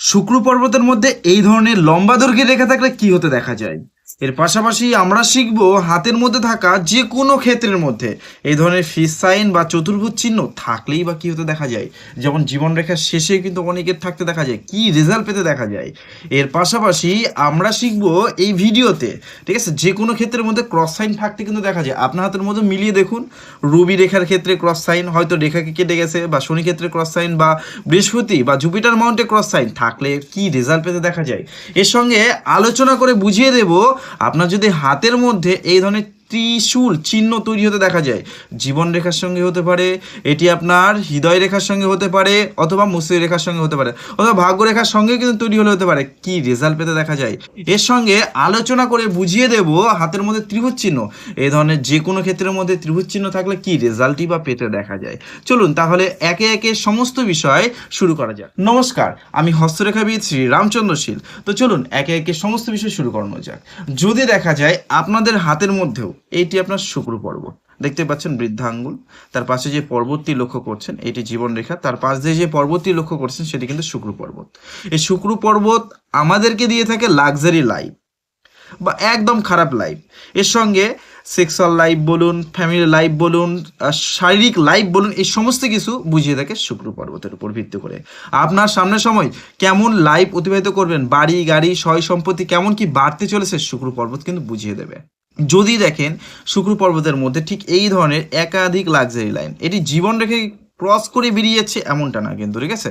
শুক্র পর্বতের মধ্যে এই ধরনের লম্বা দৈর্ঘ্যের রেখা থাকলে কি হতে দেখা যায়। এর পাশাপাশি আমরা শিখব হাতের মধ্যে থাকা যে কোনো ক্ষেত্রের মধ্যে এই ধরনের ফিস সাইন বা চতুর্ভুজ চিহ্ন থাকলেই বা কি হতে দেখা যায়। যেমন জীবনরেখার শেষে কিন্তু অনেকের থাকতে দেখা যায়, কি রেজাল্ট পেতে দেখা যায়। এর পাশাপাশি আমরা শিখব এই ভিডিওতে, ঠিক আছে, যে কোনো ক্ষেত্রের মধ্যে ক্রস সাইন থাকতে কিন্তু দেখা যায়। আপনার হাতের মধ্যে মিলিয়ে দেখুন, রবি রেখার ক্ষেত্রে ক্রস সাইন, হয়তো রেখাকে কেটে গেছে, বা শনি ক্ষেত্রে ক্রস সাইন, বা বৃহস্পতি বা জুপিটার মাউন্টে ক্রস সাইন থাকলে কি রেজাল্ট পেতে দেখা যায়। এর সঙ্গে আলোচনা করে বুঝিয়ে দেব, আপনার যদি হাতের মধ্যে এই ধরনের ত্রিশূল চিহ্ন তৈরি হতে দেখা যায়, জীবন রেখার সঙ্গে হতে পারে, এটি আপনার হৃদয় রেখার সঙ্গে হতে পারে, অথবা মসৃণ রেখার সঙ্গে হতে পারে, অথবা ভাগ্য রেখার সঙ্গে কিন্তু তৈরি হলে হতে পারে, কি রেজাল্ট পেতে দেখা যায়। এর সঙ্গে আলোচনা করে বুঝিয়ে দেব হাতের মধ্যে ত্রিভুজ চিহ্ন, এই ধরনের যে কোনো ক্ষেত্রের মধ্যে ত্রিভুজ চিহ্ন থাকলে কি রেজাল্টই বা পেতে দেখা যায়। চলুন তাহলে একে একে সমস্ত বিষয় শুরু করা যাক। নমস্কার, আমি হস্তরেখাবিদ শ্রী রামচন্দ্র শীল। তো চলুন একে একে সমস্ত বিষয় শুরু করানো যাক। যদি দেখা যায় আপনাদের হাতের মধ্যেও এইটি আপনার শুক্র পর্বত, দেখতে পাচ্ছেন বৃদ্ধা আঙ্গুল, তার পাশে যে পর্বতটি লক্ষ্য করছেন এটি জীবন রেখা, তার পাশ দিয়ে যে পর্বতটি লক্ষ্য করছেন সেটি কিন্তু শুক্র পর্বত। এই শুক্র পর্বত আমাদেরকে দিয়ে থাকে লাক্সারি লাইফ বা একদম খারাপ লাইফ। এর সঙ্গে সেক্সুয়াল লাইফ বলুন, ফ্যামিলি লাইফ বলুন, শারীরিক লাইফ বলুন, এই সমস্ত কিছু বুঝিয়ে থাকে শুক্র পর্বতের উপর ভিত্তি করে। আপনার সামনের সময় কেমন লাইফ অতিবাহিত করবেন, বাড়ি গাড়ি সয় সম্পত্তি কেমন কি বাড়তে চলেছে, শুক্র পর্বত কিন্তু বুঝিয়ে দেবে। যদি দেখেন শুক্র পর্বতের মধ্যে ঠিক এই ধরনের একাধিক লাক্সারি লাইন, এটি জীবন রেখে ক্রস করে বেরিয়ে যাচ্ছে এমনটা না কিন্তু, ঠিক আছে,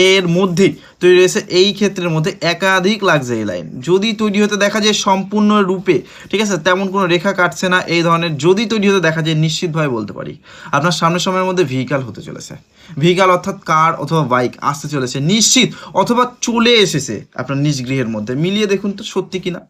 এর মধ্যেই তৈরি হয়েছে এই ক্ষেত্রের মধ্যে একাধিক লাক্সারি লাইন। যদি তৈরি হতে দেখা যায় সম্পূর্ণ রূপে, ঠিক আছে, তেমন কোনো রেখা কাটছে না, এই ধরনের যদি তৈরি হতে দেখা যায়, নিশ্চিতভাবে বলতে পারি আপনার সামনের সময়ের মধ্যে ভেহিকাল হতে চলেছে। ভেহিকাল অর্থাৎ কার অথবা বাইক আসতে চলেছে নিশ্চিত, অথবা চলে এসেছে আপনার নিজ গৃহের মধ্যে। মিলিয়ে দেখুন তো সত্যি কিনা।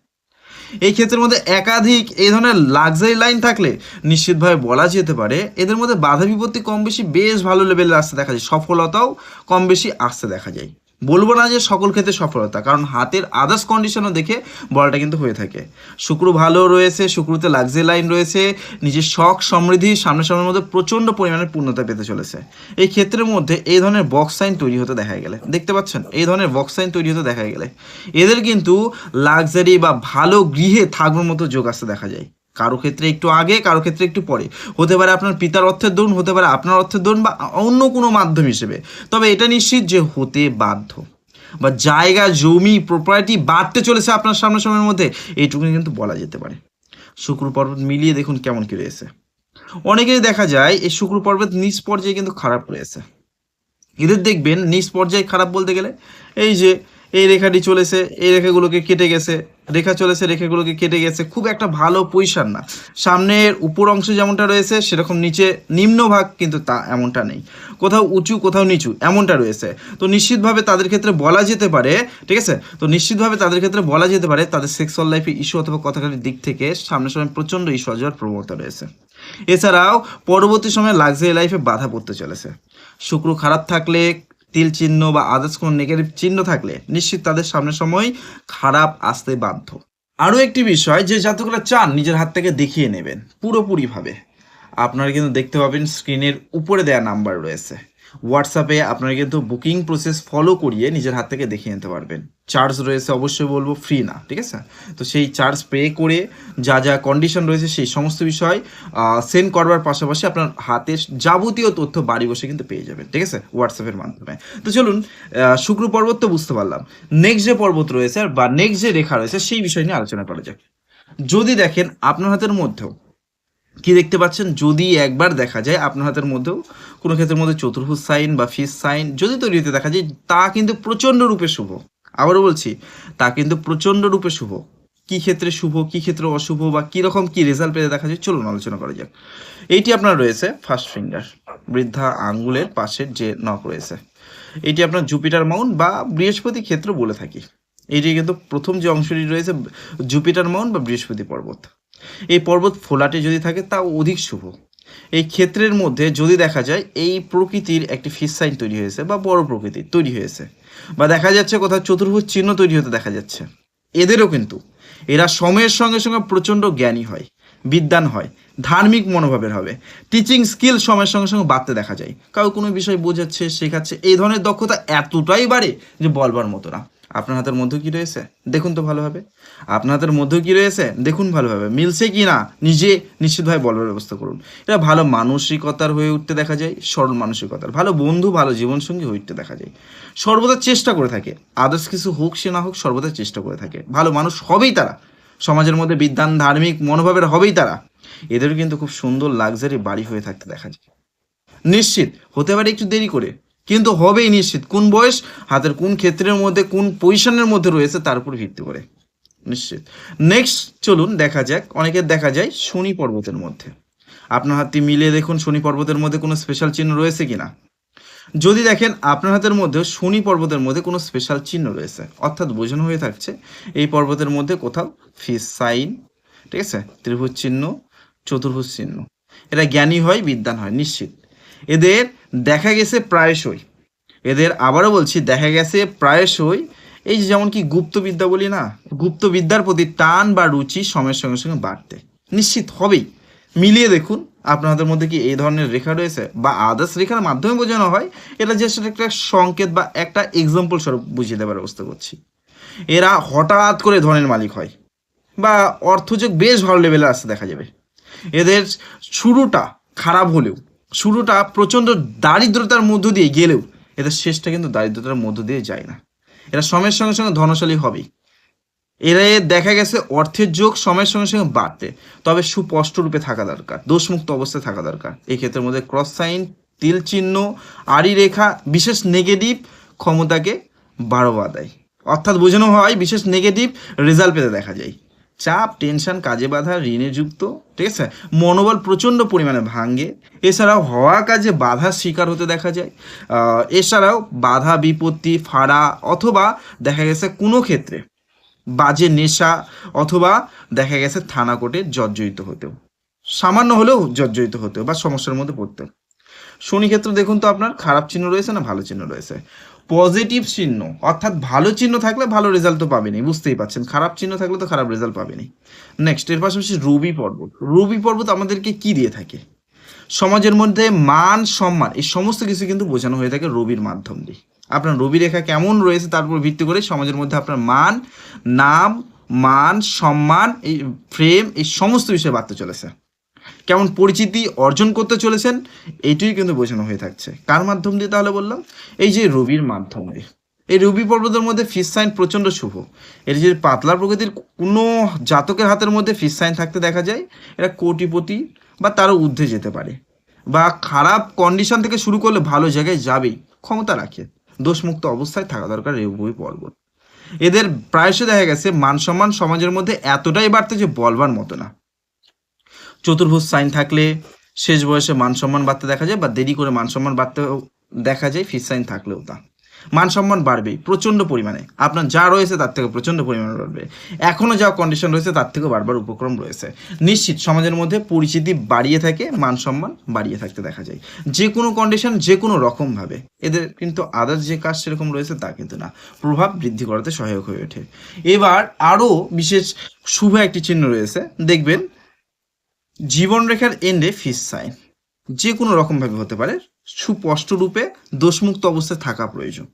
এই ক্ষেত্রের মধ্যে একাধিক এই ধরনের লাক্সারি লাইন থাকলে নিশ্চিতভাবে বলা যেতে পারে এদের মধ্যে বাধা বিপত্তি কম বেশি বেশ ভালো লেভেলে আসতে দেখা যায়, সফলতাও কম বেশি আসতে দেখা যায়। বলবো না যে সকল ক্ষেত্রে সফলতা, কারণ হাতের আদার্স কন্ডিশনও দেখে বলাটা কিন্তু হয়ে থাকে। শুক্র ভালো রয়েছে, শুক্রতে লাক্সারি লাইন রয়েছে, নিজের শখ সমৃদ্ধি সামনের সময়ের মধ্যে প্রচণ্ড পরিমাণে পূর্ণতা পেতে চলেছে। এই ক্ষেত্রের মধ্যে এই ধরনের বক্স সাইন তৈরি হতে দেখা গেলে, দেখতে পাচ্ছেন এই ধরনের বক্স সাইন তৈরি হতে দেখা গেলে এদের কিন্তু লাক্সারি বা ভালো গৃহে থাকবার মতো যোগ আসতে দেখা যায়। কারো ক্ষেত্রে একটু আগে, কারো ক্ষেত্রে একটু পরে, হতে পারে আপনার পিতার অর্থের দরুন, হতে পারে আপনার অর্থের দরুন, বা অন্য কোনো মাধ্যম হিসেবে। তবে এটা নিশ্চিত যে হতে বাধ্য, বা জায়গা জমি প্রপার্টি বাড়তে চলেছে আপনার সামনের সময়ের মধ্যে, এইটুকু কিন্তু বলা যেতে পারে। শুক্র পর্বত মিলিয়ে দেখুন কেমন কি রয়েছে। অনেকেই দেখা যায় এই শুক্র পর্বত নিচ পর্যায়ে কিন্তু খারাপ রয়েছে। এদের দেখবেন নিচ পর্যায়ে খারাপ বলতে গেলে এই যে এই রেখাটি চলেছে, এই রেখাগুলোকে কেটে গেছে, রেখা চলেছে, রেখাগুলোকে কেটে গেছে, খুব একটা ভালো পজিশন না। সামনের উপর অংশ যেমনটা রয়েছে সেরকম নিচে নিম্নভাগ কিন্তু তা এমনটা নেই, কোথাও উঁচু কোথাও নিচু এমনটা রয়েছে। তো নিশ্চিতভাবে তাদের ক্ষেত্রে বলা যেতে পারে, ঠিক আছে, তো নিশ্চিতভাবে তাদের ক্ষেত্রে বলা যেতে পারে তাদের সেক্সুয়াল লাইফে ইস্যু অথবা কথাকাটির দিক থেকে সামনের সময় প্রচণ্ড ইস্যু যাওয়ার প্রবণতা রয়েছে। এছাড়াও পরবর্তী সময়ে লাক্সারি লাইফে বাধা পড়তে চলেছে। শুক্র খারাপ থাকলে, তিল চিহ্ন বা আদার্স কোনো নেগেটিভ চিহ্ন থাকলে নিশ্চিত তাদের সামনের সময় খারাপ আসতে বাধ্য। আরও একটি বিষয়, যে জাতকরা চান নিজের হাত থেকে দেখিয়ে নেবেন পুরোপুরিভাবে, আপনারা কিন্তু দেখতে পাবেন স্ক্রিনের উপরে দেওয়া নাম্বার রয়েছে, হোয়াটসঅ্যাপে আপনারা কিন্তু বুকিং প্রসেস ফলো করিয়ে নিজের হাত থেকে দেখিয়ে নিতে পারবেন। চার্জ রয়েছে, অবশ্যই বলবো ফ্রি না, ঠিক আছে। তো সেই চার্জ পে করে যা যা কন্ডিশন রয়েছে সেই সমস্ত বিষয় সেন্ড করবার পাশাপাশি আপনার হাতের যাবতীয় তথ্য বাড়ি বসে কিন্তু পেয়ে যাবেন, ঠিক আছে, হোয়াটসঅ্যাপের মাধ্যমে। তো চলুন, শুক্র পর্বত তো বুঝতে পারলাম, নেক্সট যে পর্বত রয়েছে বা নেক্সট যে রেখা রয়েছে সেই বিষয় নিয়ে আলোচনা করা যাক। যদি দেখেন আপনার হাতের মধ্যেও কি দেখতে পাচ্ছেন, যদি একবার দেখা যায় আপনার হাতের মধ্যেও কোনো ক্ষেত্রের মধ্যে চতুর্ভুজ সাইন বা ফিস সাইন যদি তৈরি হতে দেখা যায়, তা কিন্তু প্রচণ্ড রূপে শুভ। আবারও বলছি, তা কিন্তু প্রচণ্ড রূপে শুভ। কি ক্ষেত্রে শুভ, কি ক্ষেত্রে অশুভ, বা কীরকম কি রেজাল্ট পেতে দেখা যায়, চলুন আলোচনা করা যাক। এইটি আপনার রয়েছে ফার্স্ট ফিঙ্গার, বৃদ্ধা আঙ্গুলের পাশের যে নখ রয়েছে, এটি আপনার জুপিটার মাউন্ট বা বৃহস্পতি ক্ষেত্র বলে থাকি। এইটি কিন্তু প্রথম যে অংশটি রয়েছে জুপিটার মাউন্ট বা বৃহস্পতি পর্বত। এই পর্বত ফোলাটে যদি থাকে তাও অধিক শুভ। এই ক্ষেত্রের মধ্যে যদি দেখা যায় এই প্রকৃতির একটি ফিস সাইন তৈরি হয়েছে বা বড় প্রকৃতির তৈরি হয়েছে, বা দেখা যাচ্ছে কোথাও চতুর্ভুজ চিহ্ন তৈরি হতে দেখা যাচ্ছে, এদেরও কিন্তু এরা সময়ের সঙ্গে সঙ্গে প্রচণ্ড জ্ঞানী হয়, বিদ্বান হয়, ধার্মিক মনোভাবের হবে। টিচিং স্কিল সময়ের সঙ্গে সঙ্গে বাড়তে দেখা যায়, কাউ কোনো বিষয় বোঝাচ্ছে, শেখাচ্ছে, এই ধরনের দক্ষতা এতটাই বাড়ে যে বলবার মতো না। আপনার হাতের মধ্যে কি রয়েছে দেখুন তো ভালোভাবে, আপনার হাতের মধ্যে কি রয়েছে দেখুন ভালোভাবে, মিলছে কি না নিজে নিশ্চিতভাবে বলবার ব্যবস্থা করুন। এটা ভালো মানসিকতার হয়ে উঠতে দেখা যায়, সরল মানসিকতার, ভালো বন্ধু, ভালো জীবনসঙ্গী হয়ে উঠতে দেখা যায়। সর্বদা চেষ্টা করে থাকে, আদার্স কিছু হোক সে না হোক সর্বদা চেষ্টা করে থাকে, ভালো মানুষ হবেই তারা, সমাজের মধ্যে বিদ্বান ধার্মিক মনোভাবের হবেই তারা। এদেরও কিন্তু খুব সুন্দর লাক্সারি বাড়ি হয়ে থাকতে দেখা যায়। নিশ্চিত হতে পারে একটু দেরি করে, কিন্তু হবেই নিশ্চিত। কোন বয়স, হাতের কোন ক্ষেত্রের মধ্যে, কোন পজিশনের মধ্যে রয়েছে তার উপর ভিত্তি করে নিশ্চিত। নেক্সট চলুন দেখা যাক, অনেকের দেখা যায় শনি পর্বতের মধ্যে। আপনার হাতটি মিলিয়ে দেখুন শনি পর্বতের মধ্যে কোনো স্পেশাল চিহ্ন রয়েছে কিনা। যদি দেখেন আপনার হাতের মধ্যে শনি পর্বতের মধ্যে কোনো স্পেশাল চিহ্ন রয়েছে, অর্থাৎ বোঝানো হয়ে থাকছে এই পর্বতের মধ্যে কোথাও ফিস সাইন, ঠিক আছে, ত্রিভুজ চিহ্ন, চতুর্ভুজ চিহ্ন, এরা জ্ঞানী হয়, বিদ্বান হয় নিশ্চিত। এদের দেখা গেছে প্রায়শই, এদের আবারও বলছি দেখা গেছে প্রায়শই এই যে যেমন কি গুপ্তবিদ্যা বলি না, গুপ্তবিদ্যার প্রতি টান বা রুচি সময়ের সঙ্গে সঙ্গে বাড়তে নিশ্চিত হবেই। মিলিয়ে দেখুন আপনাদের মধ্যে কি এই ধরনের রেখা রয়েছে, বা আদার্স রেখার মাধ্যমে বোঝানো হয়, এটা জাস্ট একটা সংকেত বা একটা এক্সাম্পল স্বরূপ বুঝিয়ে দেওয়ার ব্যবস্থা করছি। এরা হঠাৎ করে ধনের মালিক হয় বা অর্থযোগ বেশ ভালো লেভেলে আসতে দেখা যাবে। এদের শুরুটা খারাপ হলেও, শুরুটা প্রচণ্ড দারিদ্রতার মধ্য দিয়ে গেলেও এদের শেষটা কিন্তু দারিদ্রতার মধ্য দিয়ে যায় না। এরা সময়ের সঙ্গে সঙ্গে ধনশালী হবেই। এরা দেখা গেছে অর্থের যোগ সময়ের সঙ্গে সঙ্গে বাড়তে, তবে সুস্পষ্ট রূপে থাকা দরকার, দোষমুক্ত অবস্থায় থাকা দরকার। এই ক্ষেত্রের মধ্যে ক্রস সাইন, তিল চিহ্ন, আড়ি রেখা বিশেষ নেগেটিভ ক্ষমতাকে বাড়াবা দেয়, অর্থাৎ বোঝানো হয় বিশেষ নেগেটিভ রেজাল্ট পেতে দেখা যায়। চাপ, টেনশন, কাজে বাধা, ঋণে যুক্ত, ঠিক আছে, মনোবল প্রচণ্ড পরিমাণে ভাঙে। এছাড়াও হওয়া কাজে বাধার শিকার হতে দেখা যায়। এছাড়াও বাধা বিপত্তি, ফাড়া, অথবা দেখা গেছে কোনো ক্ষেত্রে বাজে নেশা, অথবা দেখা গেছে থানা কোর্টে জর্জরিত হতেও, সামান্য হলেও জর্জরিত হতেও বা সমস্যার মধ্যে পড়তেও। শনি ক্ষেত্র দেখুন তো আপনার খারাপ চিহ্ন রয়েছে না ভালো চিহ্ন রয়েছে। পজিটিভ চিহ্ন অর্থাৎ ভালো চিহ্ন থাকলে ভালো রেজাল্ট তো পাবেনি, বুঝতেই পারছেন, খারাপ চিহ্ন থাকলে তো খারাপ রেজাল্ট পাবেনি। নেক্সট এর পাশাপাশি রবি পর্বত। রবি পর্বত আমাদেরকে কি দিয়ে থাকে, সমাজের মধ্যে মান সম্মান, এই সমস্ত কিছু কিন্তু বোঝানো হয়ে থাকে রবির মাধ্যম দিয়ে। আপনার রবি রেখা কেমন রয়েছে তার উপর ভিত্তি করে সমাজের মধ্যে আপনার মান, নাম, মান, সম্মান, এই ফ্রেম, এই সমস্ত বিষয় বাড়তে চলেছে। কেমন পরিচিতি অর্জন করতে চলেছেন এইটাই কিন্তু বোঝানো হয়ে থাকছে। কার মাধ্যম দিয়ে তাহলে বললাম, এই যে রবির মাধ্যম দিয়ে। এই রবি পর্বতের মধ্যে ফিস সাইন প্রচণ্ড শুভ। এর যে পাতলা প্রকৃতির কোনো জাতকের হাতের মধ্যে ফিস সাইন থাকতে দেখা যায়, এরা কোটিপতি বা তারও ঊর্ধ্বে যেতে পারে, বা খারাপ কন্ডিশন থেকে শুরু করলে ভালো জায়গায় যাবেই ক্ষমতা রাখে। দোষমুক্ত অবস্থায় থাকা দরকার রবি পর্বত। এদের প্রায়শই দেখা গেছে মান সম্মান সমাজের মধ্যে এতটাই বাড়তে যে বলবার মতো না। চতুর্ভুজ সাইন থাকলে শেষ বয়সে মান সম্মান বাড়তে দেখা যায়, বা দেরি করে মান সম্মান বাড়তে দেখা যায় ফিস সাইন থাকলেও। তা মান সম্মান বাড়বেই প্রচণ্ড পরিমাণে, আপনার যা রয়েছে তার থেকে প্রচণ্ড পরিমাণে বাড়বে। এখনও যা কন্ডিশন রয়েছে তার থেকেও বাড়বার উপক্রম রয়েছে। নিশ্চিত সমাজের মধ্যে পরিচিতি বাড়িয়ে থাকে, মান সম্মান বাড়িয়ে থাকতে দেখা যায় যে কোনো কন্ডিশন, যে কোনো রকমভাবে। এদের কিন্তু আদার্স যে কাজ সেরকম রয়েছে তা কিন্তু না, প্রভাব বৃদ্ধি করাতে সহায়ক হয়ে ওঠে। এবার আরও বিশেষ শুভ একটি চিহ্ন রয়েছে, দেখবেন জীবনরেখার এন্ডে ফিস সাইন, যে কোনো রকমভাবে হতে পারে, সুস্পষ্ট রূপে দোষমুক্ত অবস্থায় থাকা প্রয়োজন।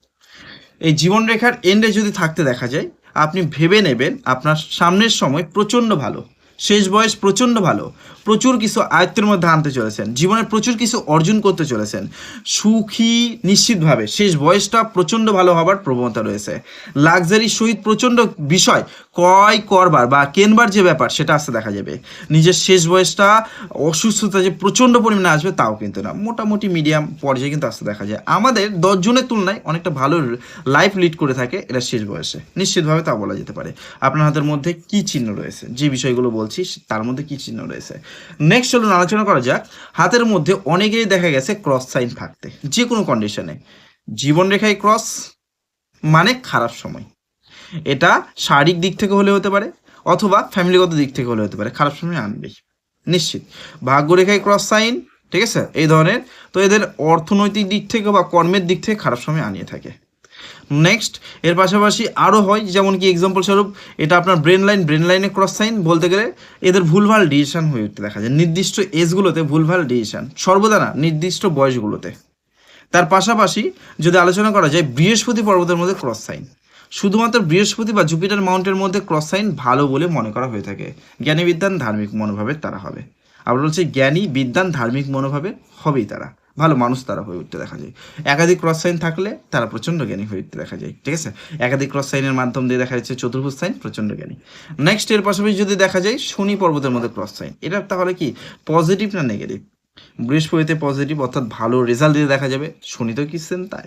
এই জীবনরেখার এন্ডে যদি থাকতে দেখা যায়, আপনি ভেবে নেবেন আপনার সামনের সময় প্রচণ্ড ভালো, শেষ বয়স প্রচণ্ড ভালো, প্রচুর কিছু আয়ত্তের মধ্যে আনতে চলেছেন, জীবনে প্রচুর কিছু অর্জন করতে চলেছেন, সুখী নিশ্চিতভাবে। শেষ বয়সটা প্রচণ্ড ভালো হবার প্রবণতা রয়েছে। লাক্সারির সহিত প্রচণ্ড বিষয় ক্রয় করবার বা কেনবার যে ব্যাপার সেটা আসতে দেখা যাবে। নিজের শেষ বয়সটা অসুস্থতা যে প্রচণ্ড পরিমাণে আসবে তাও কিন্তু না, মোটামুটি মিডিয়াম পর্যায়ে কিন্তু আসতে দেখা যায়। আমাদের 10 জনের তুলনায় অনেকটা ভালো লাইফ লিড করে থাকে এরা শেষ বয়সে, নিশ্চিতভাবে তা বলা যেতে পারে। আপনার হাতের মধ্যে কি চিহ্ন রয়েছে, যে বিষয়গুলো বলছি তার মধ্যে কি চিহ্ন রয়েছে। নেক্সট চলুন আলোচনা করা যাক, হাতের মধ্যে অনেকেই দেখা গেছে ক্রস সাইন থাকতে যে কোনো কন্ডিশনে। জীবনরেখায় ক্রস মানে খারাপ সময়, এটা শারীরিক দিক থেকে হলে হতে পারে, অথবা ফ্যামিলিগত দিক থেকে হলে হতে পারে, খারাপ সময় আনবেই নিশ্চিত। ভাগ্যরেখায় ক্রস সাইন, ঠিক আছে, এই ধরনের। তো এদের অর্থনৈতিক দিক থেকে বা কর্মের দিক থেকে খারাপ সময় আনিয়ে থাকে। নেক্সট এর পাশাপাশি আরও হয়, যেমন কি এক্সাম্পল স্বরূপ এটা আপনার ব্রেন লাইনে ক্রস সাইন বলতে গেলে এদের ভুলভাল ডিসিশন হয়ে উঠতে দেখা যায়, নির্দিষ্ট এজগুলোতে ভুলভাল ডিসিশন, সর্বদা না, নির্দিষ্ট বয়সগুলোতে। তার পাশাপাশি যদি আলোচনা করা যায় বৃহস্পতি পর্বতের মধ্যে ক্রস সাইন, শুধুমাত্র বৃহস্পতি বা জুপিটার মাউন্টের মধ্যে ক্রস সাইন ভালো বলে মনে করা হয়ে থাকে, জ্ঞানী বিদ্যান ধার্মিক মনোভাবের তারা হবে। আবার বলছি জ্ঞানী বিদ্যান ধার্মিক মনোভাবের হবেই তারা, ভালো মানুষ তারা হয়ে উঠতে দেখা যায়। একাধিক ক্রস সাইন থাকলে তারা প্রচণ্ড জ্ঞানী হয়ে উঠতে দেখা যায়, ঠিক আছে। একাধিক ক্রস সাইনের মাধ্যম দিয়ে দেখা যাচ্ছে চতুর্ভুজ সাইন, প্রচণ্ড জ্ঞানী। নেক্সট এর পাশাপাশি যদি দেখা যায় শনি পর্বতের মধ্যে ক্রস সাইন, এটা তাহলে কি পজিটিভ না নেগেটিভ? বৃহস্পতিতে পজিটিভ, অর্থাৎ ভালো রেজাল্ট দিয়ে দেখা যাবে, শনিতেও কি সেম তাই।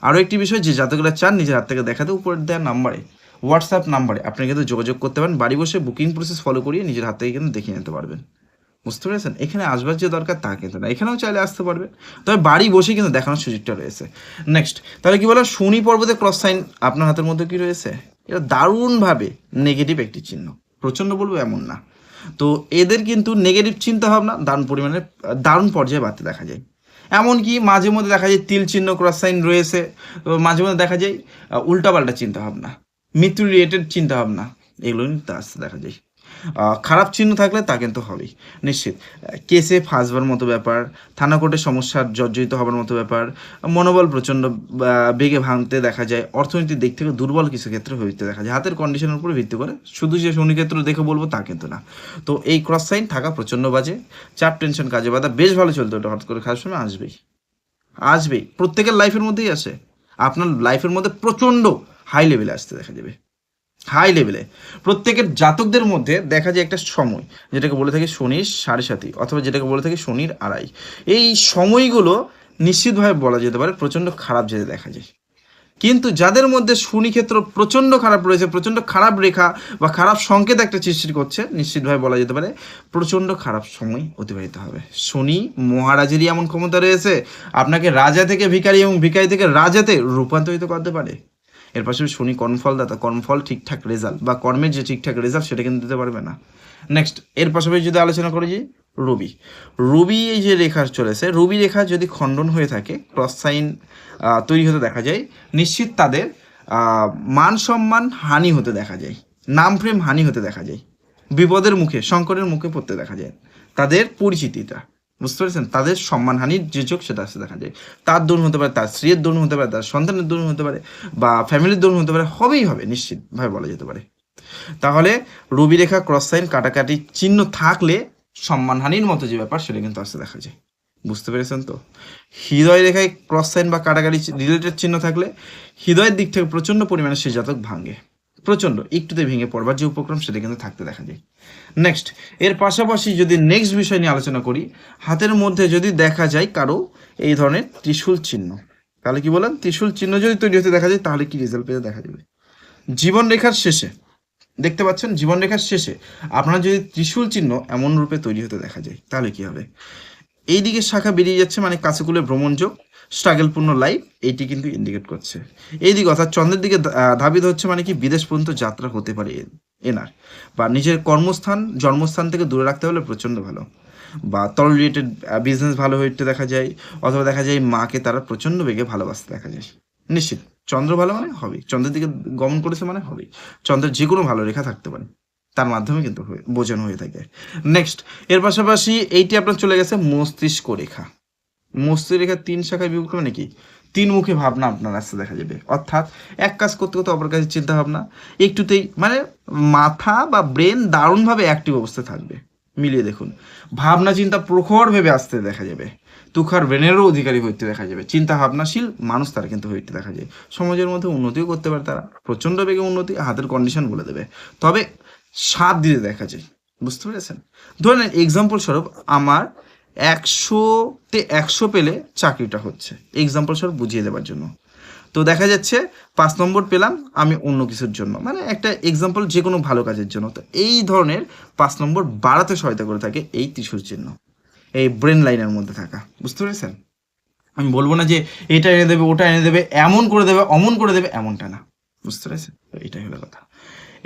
আরও একটি বিষয়, যে জাতকরা চান নিজের হাত থেকে দেখাতে, উপর দেওয়ার নাম্বারে, হোয়াটসঅ্যাপ নাম্বারে আপনি কিন্তু যোগাযোগ করতে পারেন, বাড়ি বসে বুকিং প্রসেস ফলো করিয়ে নিজের হাত থেকে কিন্তু দেখিয়ে নিতে পারবেন। বুঝতে পেরেছেন? এখানে আসবার যে দরকার তা কিন্তু না, এখানেও চাইলে আসতে পারবে, তবে বাড়ি বসে কিন্তু দেখানোর সুযোগটা রয়েছে। নেক্সট তাহলে কি বলো, শনি পর্বতে ক্রস সাইন আপনার হাতের মধ্যে কি রয়েছে? এটা দারুণভাবে নেগেটিভ একটি চিহ্ন, প্রচণ্ড বলবো এমন না। তো এদের কিন্তু নেগেটিভ চিন্তা ভাবনা দারুণ পর্যায়ে বাড়তে দেখা যায়। এমনকি মাঝে মধ্যে দেখা যায় তিল চিহ্ন ক্রস সাইন রয়েছে, মাঝে মধ্যে দেখা যায় উল্টাপাল্টা চিন্তাভাবনা, মৃত্যু রিলেটেড চিন্তাভাবনা, এগুলো কিন্তু আসতে দেখা যায়। খারাপ চিহ্ন থাকলে তা কিন্তু হবেই নিশ্চিত। কেসে ফাঁসবার মতো ব্যাপার, থানা কোর্টে সমস্যার জর্জরিত হবার মতো ব্যাপার, মনোবল প্রচণ্ড বেগে ভাঙতে দেখা যায়, অর্থনৈতিক দিক থেকে দুর্বল কিছু ক্ষেত্রে হইতে দেখা যায়, হাতের কন্ডিশনের উপরে ভিত্তি করে। শুধু যে শনি ক্ষেত্র দেখে বলবো তা কিন্তু না। তো এই ক্রস সাইন থাকা প্রচণ্ড বাজে, চাপ টেনশন কাজে বাধা, বেশ ভালো চলতে ওটা হঠাৎ করে খারাপ সময় আসবেই, প্রত্যেকের লাইফের মধ্যেই আসে। আপনার লাইফের মধ্যে প্রচণ্ড হাই লেভেলে আসতে দেখা যাবে, হাই লেভেলে। প্রত্যেকের জাতকদের মধ্যে দেখা যায় একটা সময়, যেটাকে বলে থাকি শনির 7.5 অথবা যেটাকে বলে থাকি শনির 2.5, এই সময়গুলো নিশ্চিতভাবে বলা যেতে পারে প্রচণ্ড খারাপ যেতে দেখা যায়। কিন্তু যাদের মধ্যে শনি ক্ষেত্র প্রচণ্ড খারাপ রয়েছে, প্রচণ্ড খারাপ রেখা বা খারাপ সংকেত একটা সৃষ্টি করছে, নিশ্চিতভাবে বলা যেতে পারে প্রচণ্ড খারাপ সময় অতিবাহিত হবে। শনি মহারাজেরই এমন ক্ষমতা রয়েছে, আপনাকে রাজা থেকে ভিখারি এবং ভিখারি থেকে রাজাতে রূপান্তরিত করতে পারে। এর পাশাপাশি শনি কর্মফলদাতা, কর্মফল ঠিকঠাক রেজাল্ট বা কর্মের যে ঠিকঠাক রেজাল্ট সেটা কিন্তু দিতে পারবে না। নেক্সট এর পাশাপাশি যদি আলোচনা করি যে রবি এই যে রেখা চলেছে, রবি রেখা যদি খণ্ডন হয়ে থাকে, ক্রস সাইন তৈরি হতে দেখা যায়, নিশ্চিত তাদের মান সম্মান হানি হতে দেখা যায়, নাম প্রেম হানি হতে দেখা যায়, বিপদের মুখে সংকটের মুখে পড়তে দেখা যায়, তাদের পরিচিতিটা, বুঝতে পেরেছেন, তাদের সম্মানহানির যে চোখ সেটা আসতে দেখা যায়। তার দরুন হতে পারে, তার স্ত্রীর দরুন হতে পারে, তার সন্তানের দরুন হতে পারে, বা ফ্যামিলির দরুন হতে পারে, হবেই হবে নিশ্চিতভাবে বলা যেতে পারে। তাহলে রবি রেখা ক্রস সাইন কাটাকাটি চিহ্ন থাকলে সম্মানহানির মতো যে ব্যাপার সেটা কিন্তু আসতে দেখা যায়। বুঝতে পেরেছেন তো? হৃদয় রেখায় ক্রস সাইন বা কাটাকাটি রিলেটেড চিহ্ন থাকলে হৃদয়ের দিক থেকে প্রচণ্ড পরিমাণে সে জাতক ভাঙে, প্রচণ্ড একটুতে ভেঙে পড়বার যে উপক্রম সেটা কিন্তু থাকতে দেখা যায়। নেক্সট এর পাশাপাশি যদি নেক্সট বিষয় নিয়ে আলোচনা করি, হাতের মধ্যে যদি দেখা যায় কারো এই ধরনের ত্রিশূল চিহ্ন, তাহলে কি বলেন, ত্রিশূল চিহ্ন যদি তৈরি হতে দেখা যায় তাহলে কি রেজাল্ট পেতে দেখা যাবে? জীবন রেখার শেষে দেখতে পাচ্ছেন, জীবন রেখার শেষে আপনার যদি ত্রিশূল চিহ্ন এমন রূপে তৈরি হতে দেখা যায় তাহলে কি হবে? এই দিকে শাখা বেরিয়ে যাচ্ছে, মানে কাছে কুলে ভ্রমণ যোগ, স্ট্রাগলপূর্ণ লাইফ, এইটি কিন্তু ইন্ডিকেট করছে। এই দিকে অর্থাৎ চন্দ্রের দিকে ধাবিত হচ্ছে, মানে কি বিদেশ পর্যন্ত যাত্রা হতে পারে এনার, বা নিজের কর্মস্থান জন্মস্থান থেকে দূরে রাখতে হলে প্রচণ্ড ভালো, বা তল রিলেটেড বিজনেস ভালো হয়ে উঠতে দেখা যায়, অথবা দেখা যায় মাকে তারা প্রচণ্ড বেগে ভালোবাসতে দেখা যায়। নিশ্চিত চন্দ্র ভালো মানে হবেই, চন্দ্রের দিকে গমন করেছে মানে হবেই, চন্দ্রের যে কোনো ভালো রেখা থাকতে পারে, তার মাধ্যমে কিন্তু বোঝানো হয়ে থাকে। নেক্সট এর পাশাপাশি এইটি আপনার চলে গেছে মস্তিষ্ক রেখা, মস্তিষ্ক রেখা 3 শাখায় বিভক্ত, মানে কি 3 মুখে ভাবনা আপনার রাস্তা দেখা যাবে, অর্থাৎ এক কাজ করতে করতে অপর কাছে চিন্তা ভাবনা, একটুতেই মানে মাথা বা ব্রেন দারুণভাবে অ্যাক্টিভ অবস্থায় থাকবে। মিলিয়ে দেখুন, ভাবনা চিন্তা প্রখর ভেবে আসতে দেখা যাবে, তুখার ব্রেনেরও অধিকারী হইতে দেখা যাবে, চিন্তা ভাবনাশীল মানুষ তারা কিন্তু হইতে দেখা যায়, সমাজের মধ্যে উন্নতিও করতে পারে তারা, প্রচণ্ড বেগে উন্নতি, হাতের কন্ডিশন বলে দেবে, তবে সাথ দিতে দেখা যায়। বুঝতে পেরেছেন? ধরেন এক্সাম্পল স্বরূপ আমার 100তে 100 পেলে চাকরিটা হচ্ছে, এক্সাম্পল স্বরূপ বুঝিয়ে দেওয়ার জন্য, তো দেখা যাচ্ছে 5 নম্বর পেলাম আমি অন্য কিছুর জন্য, মানে একটা এক্সাম্পল যে কোনো ভালো কাজের জন্য, তো এই ধরনের 5 নম্বর বাড়াতে সহায়তা করে থাকে এই ত্রিশূল চিহ্ন, এই ব্রেন লাইনের মধ্যে থাকা। বুঝতে পেরেছেন? আমি বলবো না যে এটা এনে দেবে ওটা এনে দেবে, এমন করে দেবে অমন করে দেবে, এমনটা না। বুঝতে পেরেছেন? তো এটাই হলো কথা।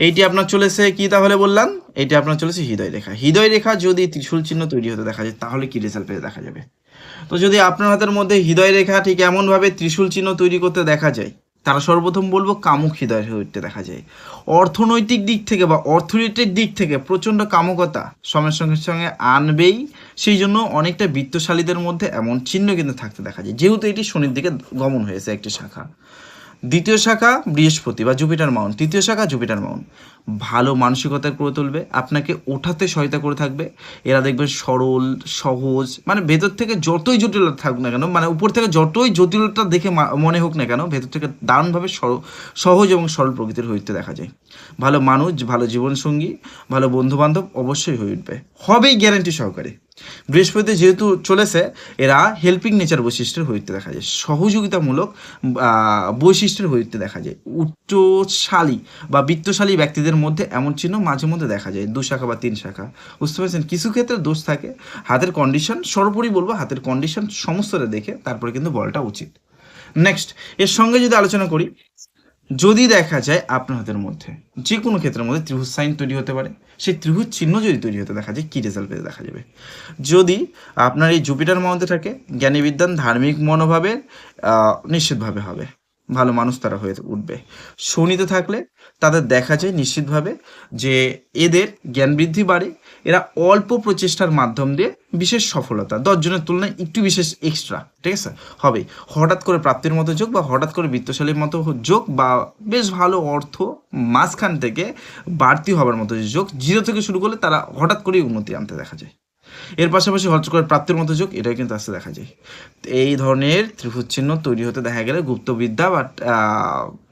এইটি আপনার চলেছে কি তাহলে বললাম, এইটি আপনার চলেছে হৃদয় রেখা। হৃদয় রেখা যদি ত্রিশূল চিহ্ন তৈরি হতে দেখা যায় তাহলে কি রেজাল্ট পেতে দেখা যাবে? তো যদি আপনার হাতের মধ্যে হৃদয় রেখা ঠিক এমনভাবে ত্রিশূল চিহ্ন তৈরি করতে দেখা যায়, তারা সর্বপ্রথম বলবো কামুক হৃদয় হয়ে উঠতে দেখা যায়। অর্থনৈতিক দিক থেকে বা অর্থনীতির দিক থেকে প্রচণ্ড কামুকতা সময়ের সঙ্গে সঙ্গে আনবেই, সেই জন্য অনেকটা বিত্তশালীদের মধ্যে এমন চিহ্ন কিন্তু থাকতে দেখা যায়, যেহেতু এটি শনির দিকে গমন হয়েছে একটি শাখা। দ্বিতীয় শাখা বৃহস্পতি বা জুপিটার মাউন্ট, তৃতীয় শাখা জুপিটার মাউন্ট ভালো মানসিকতা করে তুলবে, আপনাকে ওঠাতে সহায়তা করে থাকবে। এরা দেখবেন সরল সহজ, মানে ভেতর থেকে যতই জটিলতা থাকুক না কেন, মানে উপর থেকে যতই জটিলতা দেখে মনে হোক না কেন, ভেতর থেকে দারুণভাবে সহজ এবং সরল প্রকৃতির হয়ে উঠতে দেখা যায়। ভালো মানুষ, ভালো জীবনসঙ্গী, ভালো বন্ধুবান্ধব অবশ্যই হয়ে উঠবে, হবেই গ্যারান্টি সহকারে। বৃহস্পতি যেহেতু চলেছে, এরা হেল্পিং নেচার বৈশিষ্ট্যের হয়ে উঠতে দেখা যায়, সহযোগিতামূলক বৈশিষ্ট্যের হয়ে উঠতে দেখা যায়। উচ্চশালী বা বিত্তশালী ব্যক্তিদের মধ্যে এমন চিহ্ন মাঝে মধ্যে দেখা যায়, 2 শাখা বা 3 শাখা, বুঝতে পারছেন। কিছু ক্ষেত্রে দোষ থাকে, হাতের কন্ডিশন, সর্বোপরি বলবো হাতের কন্ডিশন সমস্তটা দেখে তারপরে কিন্তু বলটা উচিত। নেক্সট, এর সঙ্গে যদি আলোচনা করি, যদি দেখা যায় আপনার হাতের মধ্যে যে কোনো ক্ষেত্রের মধ্যে ত্রিভুজ সাইন তৈরি হতে পারে, সেই ত্রিভুজ চিহ্ন যদি তৈরি হতে দেখা যায়, কী রেজাল্ট পেতে দেখা যাবে? যদি আপনার এই জুপিটার মধ্যে থাকে, জ্ঞানী বিদ্যান ধার্মিক মনোভাবের নিশ্চিতভাবে হবে, ভালো মানুষ তারা হয়ে উঠবে। শনিতে থাকলে তাদের দেখা যায় নিশ্চিতভাবে যে এদের জ্ঞান বৃদ্ধি বাড়ে, এরা অল্প প্রচেষ্টার মাধ্যম দিয়ে বিশেষ সফলতা 10 জনের তুলনায় একটু বিশেষ এক্সট্রা, ঠিক আছে, হবে। হঠাৎ করে প্রাপ্তির মতো যোগ বা হঠাৎ করে বিত্তশালীর মতো যোগ বা বেশ ভালো অর্থ মাঝখান থেকে বাড়তি হবার মতো যে যোগ, 0 থেকে শুরু করলে তারা হঠাৎ করেই উন্নতি আনতে দেখা যায়। এর পাশাপাশি হঠাৎ করে প্রাপ্তির মতো যোগ, এটাও কিন্তু আসতে দেখা যায়। এই ধরনের ত্রিভুজ চিহ্ন তৈরি হতে দেখা গেলে গুপ্তবিদ্যা বা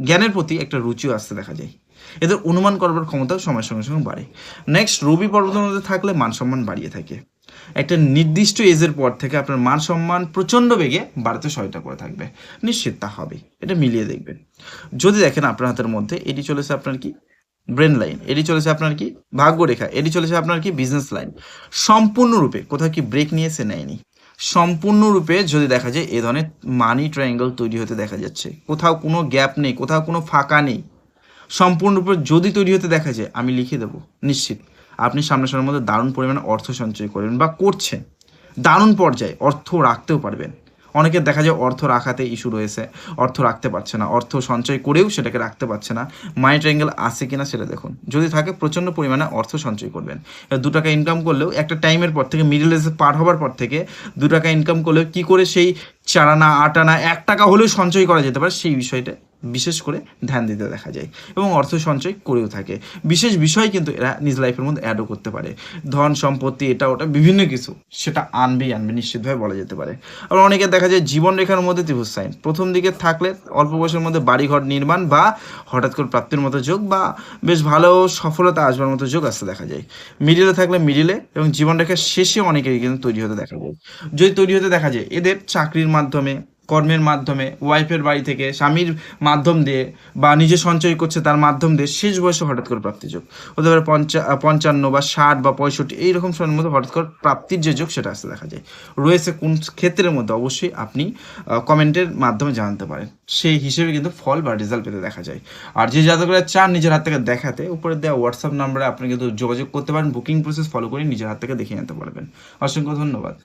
জ্ঞানের প্রতি একটা রুচিও আসতে দেখা যায়। এদের অনুমান করবার ক্ষমতাও সময়ের সঙ্গে সঙ্গে বাড়ে। নেক্সট, রবি পর্বতের মধ্যে থাকলে মান সম্মান বাড়িয়ে থাকে, একটা নির্দিষ্ট এজের পর থেকে আপনার মান সম্মান প্রচণ্ড বেগে বাড়তে সহায়তা করে থাকবে, নিশ্চিত তা হবে, এটা মিলিয়ে দেখবেন। যদি দেখেন আপনার হাতের মধ্যে এটি চলেছে আপনার কি ব্রেন লাইন, এটি চলেছে আপনার কি ভাগ্যরেখা, এটি চলেছে আপনার কি বিজনেস লাইন, সম্পূর্ণরূপে কোথাও কি ব্রেক নিয়েছে, নেয়নি, সম্পূর্ণরূপে যদি দেখা যায় এ ধরনের মানি ট্রায়াঙ্গেল তৈরি হতে দেখা যাচ্ছে, কোথাও কোনো গ্যাপ নেই, কোথাও কোনো ফাঁকা নেই, সম্পূর্ণরূপে যদি তৈরি হতে দেখা যায়, আমি লিখে দেবো নিশ্চিত আপনি সামনের সময়ের মধ্যে দারুণ পরিমাণে অর্থ সঞ্চয় করবেন বা করছেন, দারুণ পর্যায়ে অর্থ রাখতেও পারবেন। অনেকের দেখা যায় অর্থ রাখাতে ইস্যু রয়েছে, অর্থ রাখতে পারছে না, অর্থ সঞ্চয় করেও সেটাকে রাখতে পারছে না, মানি ট্রায়াঙ্গেল আছে কিনা সেটা দেখুন, যদি থাকে প্রচণ্ড পরিমাণে অর্থ সঞ্চয় করবেন। 2 টাকা ইনকাম করলেও একটা টাইমের পর থেকে, মিডল এজে পার হবার পর থেকে 2 টাকা ইনকাম করলেও কী করে সেই 4 আনা 8 আনা 1 টাকা হলেও সঞ্চয় করা যেতে পারে, সেই বিষয়টা বিশেষ করে ধ্যান দিতে দেখা যায় এবং অর্থ সঞ্চয় করেও থাকে। বিশেষ বিষয় কিন্তু এরা নিজ লাইফের মধ্যে অ্যাডও করতে পারে, ধন সম্পত্তি এটা ওটা বিভিন্ন কিছু, সেটা আনবে নিশ্চিতভাবে বলা যেতে পারে। আবার অনেকে দেখা যায় জীবনরেখার মধ্যে ত্রিভুজ সাইন প্রথম দিকে থাকলে অল্প বয়সের মধ্যে বাড়িঘর নির্মাণ বা হঠাৎ করে প্রাপ্তির মতো যোগ বা বেশ ভালো সফলতা আসবার মতো যোগ আসতে দেখা যায়। মিডিলে থাকলে মিডিলে এবং জীবনরেখার শেষে অনেকেই কিন্তু তৈরি হতে দেখা যায়। যদি তৈরি হতে দেখা যায় এদের চাকরির মাধ্যমে, কর্মের মাধ্যমে, ওয়াইফের বাড়ি থেকে, স্বামীর মাধ্যম দিয়ে বা নিজে সঞ্চয় করছে তার মাধ্যম দিয়ে শেষ বয়সে হঠাৎ করে প্রাপ্তির যোগ হতে পারে, 55 বা 60 বা 65 এইরকম সময়ের মধ্যে হঠাৎ করে প্রাপ্তির যে যোগ সেটা আসতে দেখা যায়। রয়েছে কোন ক্ষেত্রের মধ্যে অবশ্যই আপনি কমেন্টের মাধ্যমে জানতে পারেন, সেই হিসেবে কিন্তু ফল বা রেজাল্ট পেতে দেখা যায়। আর যে জাতকরা চান নিজের হাত থেকে দেখাতে, উপরে দেওয়া হোয়াটসঅ্যাপ নাম্বারে আপনি কিন্তু যোগাযোগ করতে পারেন, বুকিং প্রসেস ফলো করে নিজের হাত থেকে দেখিয়ে নিতে পারবেন। অসংখ্য ধন্যবাদ।